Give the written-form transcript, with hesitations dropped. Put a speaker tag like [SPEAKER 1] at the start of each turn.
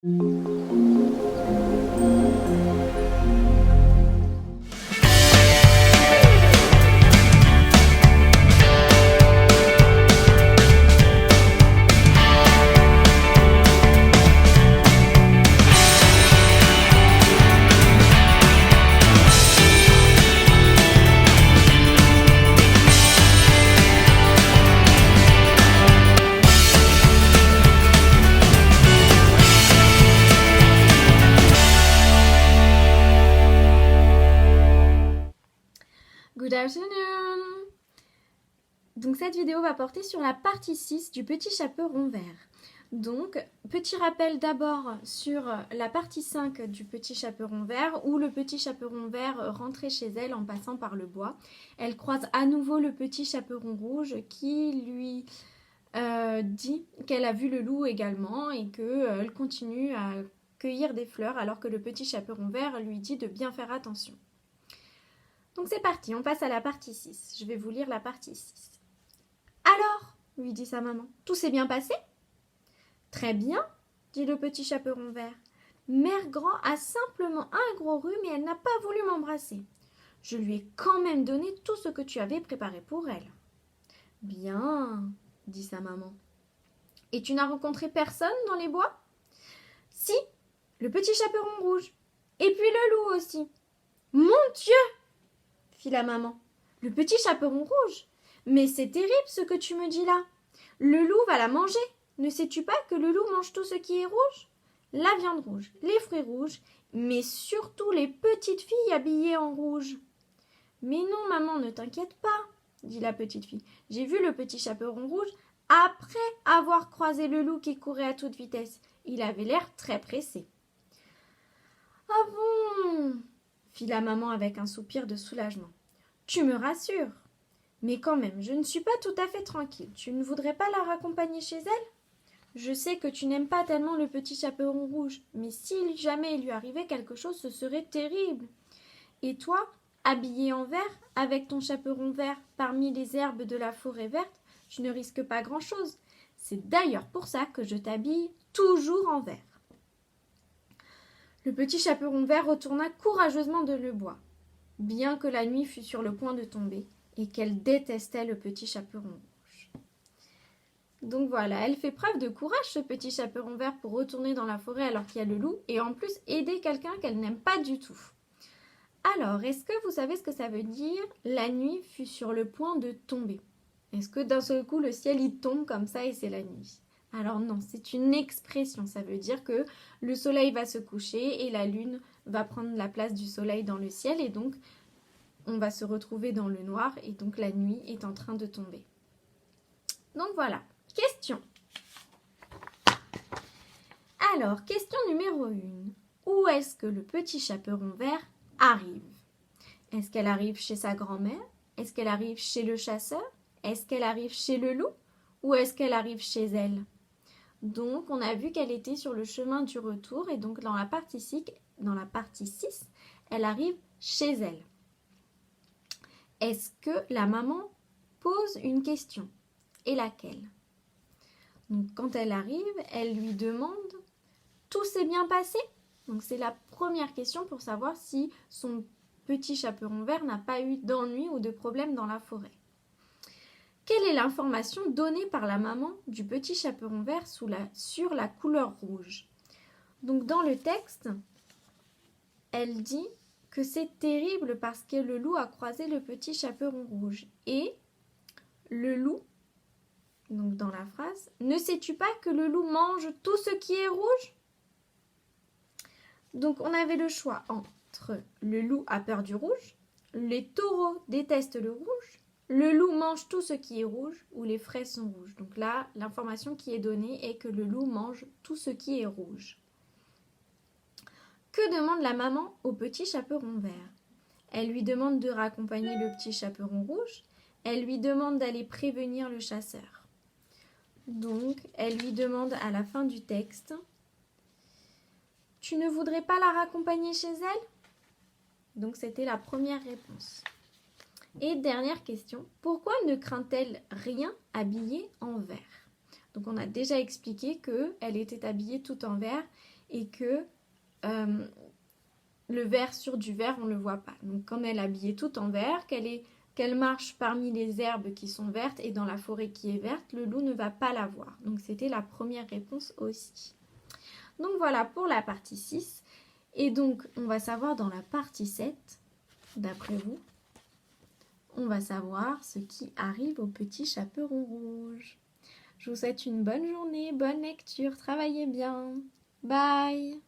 [SPEAKER 1] Good afternoon! Donc cette vidéo va porter sur la partie 6 du Petit Chaperon Vert. Donc, petit rappel d'abord sur la partie 5 du Petit Chaperon Vert, où le Petit Chaperon Vert rentrait chez elle en passant par le bois. Elle croise à nouveau le Petit Chaperon Rouge qui lui dit qu'elle a vu le loup également et qu'elle continue à cueillir des fleurs alors que le Petit Chaperon Vert lui dit de bien faire attention. Donc c'est parti, on passe à la partie 6. Je vais vous lire la partie 6. Alors, lui dit sa maman, tout s'est bien passé? Très bien, dit le Petit Chaperon Vert. Mère Grand a simplement un gros rhume et elle n'a pas voulu m'embrasser. Je lui ai quand même donné tout ce que tu avais préparé pour elle. Bien, dit sa maman. Et tu n'as rencontré personne dans les bois? Si, le Petit Chaperon Rouge. Et puis le loup aussi. Mon Dieu! Fit la maman. Le Petit Chaperon Rouge? Mais c'est terrible ce que tu me dis là. Le loup va la manger. Ne sais-tu pas que le loup mange tout ce qui est rouge? La viande rouge, les fruits rouges, mais surtout les petites filles habillées en rouge. Mais non, maman, ne t'inquiète pas, dit la petite fille. J'ai vu le Petit Chaperon Rouge après avoir croisé le loup qui courait à toute vitesse. Il avait l'air très pressé. Ah bon? Fit la maman avec un soupir de soulagement. Tu me rassures. Mais quand même, je ne suis pas tout à fait tranquille. Tu ne voudrais pas la raccompagner chez elle? Je sais que tu n'aimes pas tellement le Petit Chaperon Rouge, mais si jamais il lui arrivait quelque chose, ce serait terrible. Et toi, habillée en vert, avec ton chaperon vert parmi les herbes de la forêt verte, tu ne risques pas grand-chose. C'est d'ailleurs pour ça que je t'habille toujours en vert. Le Petit Chaperon Vert retourna courageusement dans le bois, bien que la nuit fût sur le point de tomber et qu'elle détestait le Petit Chaperon Rouge. Donc voilà, elle fait preuve de courage, ce Petit Chaperon Vert, pour retourner dans la forêt alors qu'il y a le loup et en plus aider quelqu'un qu'elle n'aime pas du tout. Alors, est-ce que vous savez ce que ça veut dire? La nuit fut sur le point de tomber. Est-ce que d'un seul coup le ciel il tombe comme ça et c'est la nuit? Alors non, c'est une expression, ça veut dire que le soleil va se coucher et la lune va prendre la place du soleil dans le ciel et donc on va se retrouver dans le noir et donc la nuit est en train de tomber. Donc voilà, question. Alors, question numéro 1. Où est-ce que le Petit Chaperon Vert arrive? Est-ce qu'elle arrive chez sa grand-mère? Est-ce qu'elle arrive chez le chasseur? Est-ce qu'elle arrive chez le loup? Ou est-ce qu'elle arrive chez elle? Donc, on a vu qu'elle était sur le chemin du retour et donc dans la partie 6, elle arrive chez elle. Est-ce que la maman pose une question? Et laquelle? Donc, quand elle arrive, elle lui demande « Tout s'est bien passé ?» Donc, c'est la première question pour savoir si son Petit Chaperon Vert n'a pas eu d'ennui ou de problème dans la forêt. Quelle est l'information donnée par la maman du Petit Chaperon Vert sur la couleur rouge? Donc dans le texte, elle dit que c'est terrible parce que le loup a croisé le Petit Chaperon Rouge. Et le loup, donc dans la phrase, ne sais-tu pas que le loup mange tout ce qui est rouge? Donc on avait le choix entre le loup a peur du rouge, les taureaux détestent le rouge, le loup mange tout ce qui est rouge ou les fraises sont rouges. Donc là, l'information qui est donnée est que le loup mange tout ce qui est rouge. Que demande la maman au Petit Chaperon Vert? Elle lui demande de raccompagner le Petit Chaperon Rouge. Elle lui demande d'aller prévenir le chasseur. Donc, elle lui demande à la fin du texte « Tu ne voudrais pas la raccompagner chez elle ?» Donc, c'était la première réponse. Et dernière question, pourquoi ne craint-elle rien habillée en vert? Donc on a déjà expliqué qu'elle était habillée tout en vert et que le vert sur du vert, on ne le voit pas. Donc comme elle est habillée tout en vert, qu'elle marche parmi les herbes qui sont vertes et dans la forêt qui est verte, le loup ne va pas la voir. Donc c'était la première réponse aussi. Donc voilà pour la partie 6. Et donc on va savoir dans la partie 7, d'après vous, on va savoir ce qui arrive au petit chaperon rouge. Je vous souhaite une bonne journée, bonne lecture, travaillez bien. Bye!